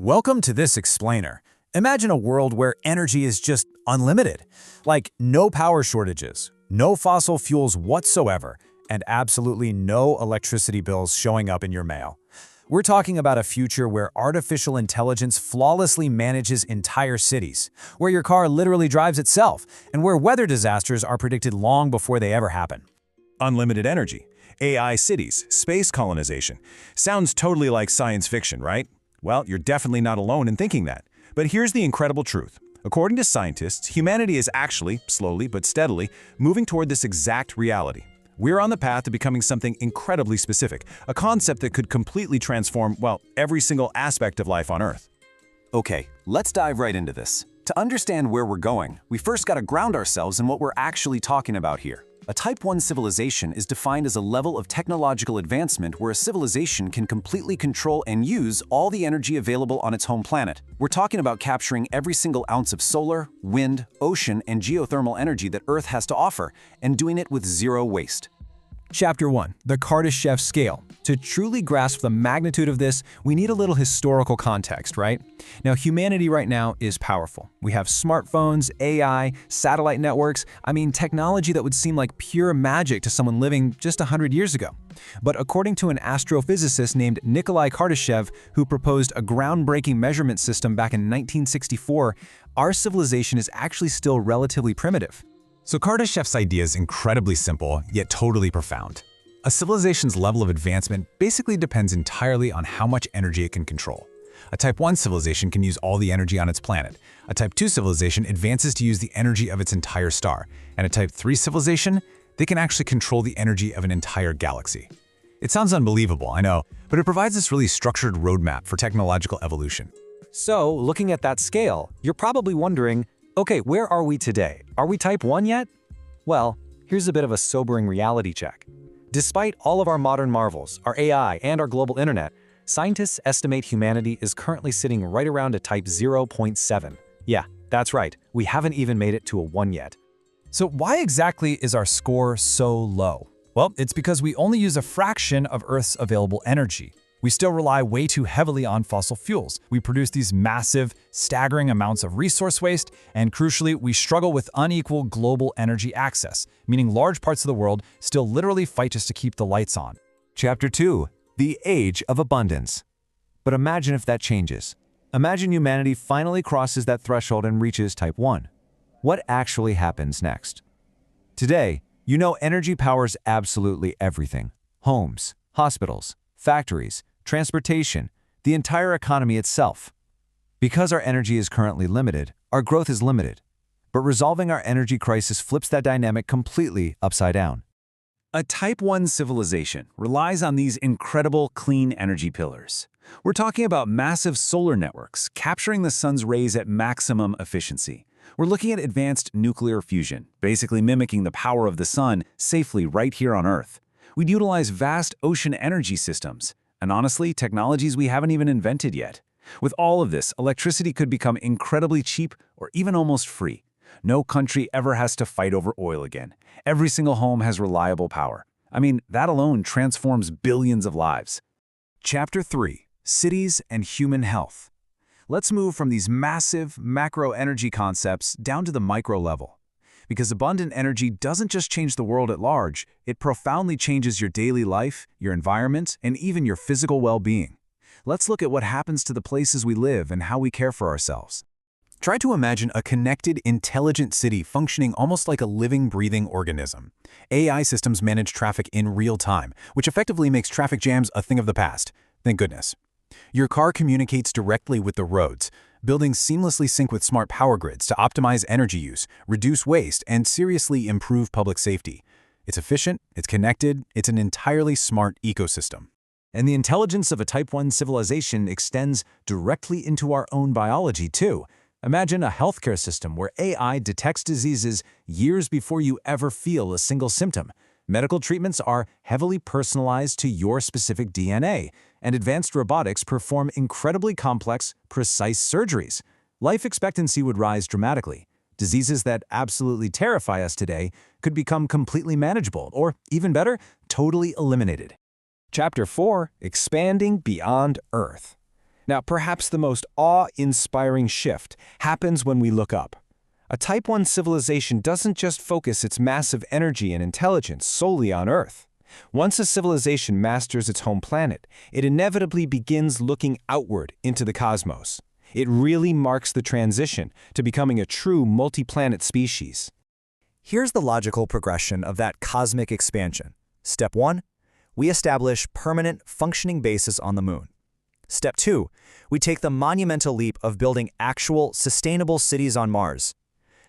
Welcome to this explainer. Imagine a world where energy is just unlimited, like no power shortages, no fossil fuels whatsoever, and absolutely no electricity bills showing up in your mail. We're talking about a future where artificial intelligence flawlessly manages entire cities, where your car literally drives itself, and where weather disasters are predicted long before they ever happen. Unlimited energy, AI cities, space colonization. Sounds totally like science fiction, right? Well, you're definitely not alone in thinking that. But here's the incredible truth. According to scientists, humanity is actually, slowly but steadily, moving toward this exact reality. We're on the path to becoming something incredibly specific, a concept that could completely transform, well, every single aspect of life on Earth. Okay, let's dive right into this. To understand where we're going, we first got to ground ourselves in what we're actually talking about here. A Type 1 civilization is defined as a level of technological advancement where a civilization can completely control and use all the energy available on its home planet. We're talking about capturing every single ounce of solar, wind, ocean, and geothermal energy that Earth has to offer, and doing it with zero waste. Chapter 1. The Kardashev Scale. To truly grasp the magnitude of this, we need a little historical context, right? Now, humanity right now is powerful. We have smartphones, AI, satellite networks, technology that would seem like pure magic to someone living just 100 years ago. But according to an astrophysicist named Nikolai Kardashev, who proposed a groundbreaking measurement system back in 1964, our civilization is actually still relatively primitive. So Kardashev's idea is incredibly simple, yet totally profound. A civilization's level of advancement basically depends entirely on how much energy it can control. A Type 1 civilization can use all the energy on its planet. A Type 2 civilization advances to use the energy of its entire star. And a Type 3 civilization, they can actually control the energy of an entire galaxy. It sounds unbelievable, I know, but it provides this really structured roadmap for technological evolution. So, looking at that scale, you're probably wondering, okay, where are we today? Are we Type 1 yet? Well, here's a bit of a sobering reality check. Despite all of our modern marvels, our AI, and our global internet, scientists estimate humanity is currently sitting right around a Type 0.7. Yeah, that's right, we haven't even made it to a 1 yet. So why exactly is our score so low? Well, it's because we only use a fraction of Earth's available energy. We still rely way too heavily on fossil fuels. We produce these massive, staggering amounts of resource waste, and crucially, we struggle with unequal global energy access, meaning large parts of the world still literally fight just to keep the lights on. Chapter 2. The Age of Abundance. But imagine if that changes. Imagine humanity finally crosses that threshold and reaches Type 1. What actually happens next? Today, energy powers absolutely everything. Homes, hospitals, factories, transportation, the entire economy itself. Because our energy is currently limited, our growth is limited. But resolving our energy crisis flips that dynamic completely upside down. A Type 1 civilization relies on these incredible clean energy pillars. We're talking about massive solar networks, capturing the sun's rays at maximum efficiency. We're looking at advanced nuclear fusion, basically mimicking the power of the sun safely right here on Earth. We'd utilize vast ocean energy systems, and honestly, technologies we haven't even invented yet. With all of this, electricity could become incredibly cheap or even almost free. No country ever has to fight over oil again. Every single home has reliable power. That alone transforms billions of lives. Chapter 3. Cities and Human Health. Let's move from these massive, macro energy concepts down to the micro level. Because abundant energy doesn't just change the world at large, it profoundly changes your daily life, your environment, and even your physical well-being. Let's look at what happens to the places we live and how we care for ourselves. Try to imagine a connected, intelligent city functioning almost like a living, breathing organism. AI systems manage traffic in real time, which effectively makes traffic jams a thing of the past. Thank goodness. Your car communicates directly with the roads. Buildings seamlessly sync with smart power grids to optimize energy use, reduce waste, and seriously improve public safety. It's efficient, it's connected, it's an entirely smart ecosystem. And the intelligence of a Type 1 civilization extends directly into our own biology, too. Imagine a healthcare system where AI detects diseases years before you ever feel a single symptom. Medical treatments are heavily personalized to your specific DNA, and advanced robotics perform incredibly complex, precise surgeries. Life expectancy would rise dramatically. Diseases that absolutely terrify us today could become completely manageable, or even better, totally eliminated. Chapter 4. Expanding Beyond Earth. Now, perhaps the most awe-inspiring shift happens when we look up. A Type 1 civilization doesn't just focus its massive energy and intelligence solely on Earth. Once a civilization masters its home planet, it inevitably begins looking outward into the cosmos. It really marks the transition to becoming a true multi-planet species. Here's the logical progression of that cosmic expansion. Step 1, we establish permanent, functioning bases on the Moon. Step 2, we take the monumental leap of building actual, sustainable cities on Mars.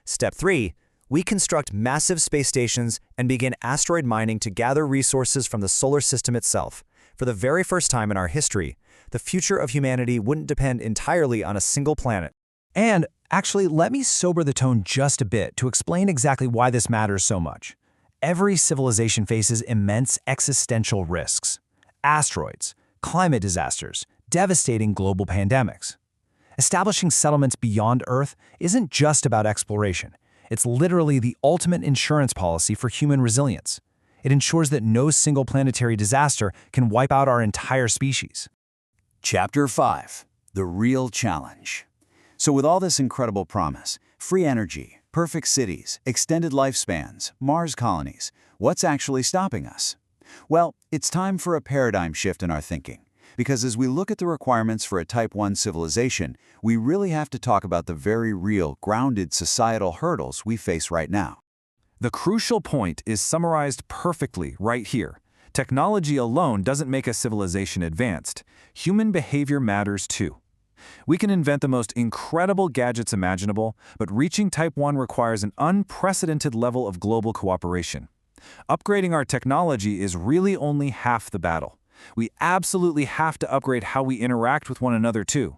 Step 3, we construct massive space stations and begin asteroid mining to gather resources from the solar system itself. For the very first time in our history, the future of humanity wouldn't depend entirely on a single planet. And actually, let me sober the tone just a bit to explain exactly why this matters so much. Every civilization faces immense existential risks. Asteroids, climate disasters, devastating global pandemics. Establishing settlements beyond Earth isn't just about exploration. It's literally the ultimate insurance policy for human resilience. It ensures that no single planetary disaster can wipe out our entire species. Chapter 5. The Real Challenge. So with all this incredible promise, free energy, perfect cities, extended lifespans, Mars colonies, what's actually stopping us? Well, it's time for a paradigm shift in our thinking. Because as we look at the requirements for a Type 1 civilization, we really have to talk about the very real, grounded societal hurdles we face right now. The crucial point is summarized perfectly right here. Technology alone doesn't make a civilization advanced. Human behavior matters too. We can invent the most incredible gadgets imaginable, but reaching Type 1 requires an unprecedented level of global cooperation. Upgrading our technology is really only half the battle. We absolutely have to upgrade how we interact with one another too.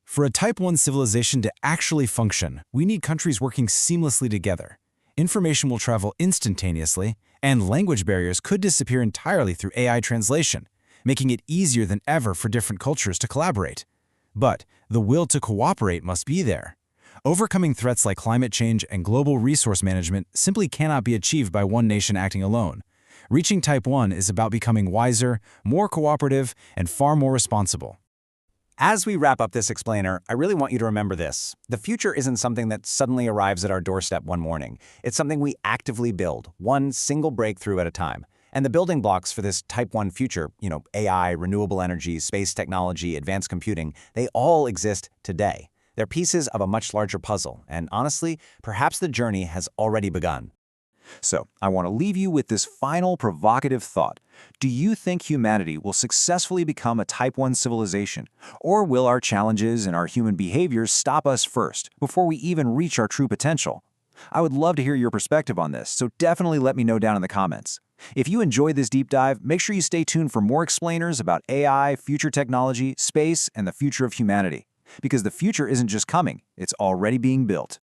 For a Type 1 civilization to actually function, we need countries working seamlessly together. Information will travel instantaneously, and language barriers could disappear entirely through AI translation, making it easier than ever for different cultures to collaborate. But the will to cooperate must be there. Overcoming threats like climate change and global resource management simply cannot be achieved by one nation acting alone. Reaching Type 1 is about becoming wiser, more cooperative, and far more responsible. As we wrap up this explainer, I really want you to remember this. The future isn't something that suddenly arrives at our doorstep one morning. It's something we actively build, one single breakthrough at a time. And the building blocks for this Type 1 future, AI, renewable energy, space technology, advanced computing, they all exist today. They're pieces of a much larger puzzle, and honestly, perhaps the journey has already begun. So, I want to leave you with this final provocative thought. Do you think humanity will successfully become a Type 1 civilization? Or will our challenges and our human behaviors stop us first, before we even reach our true potential? I would love to hear your perspective on this, so definitely let me know down in the comments. If you enjoyed this deep dive, make sure you stay tuned for more explainers about AI, future technology, space, and the future of humanity. Because the future isn't just coming, it's already being built.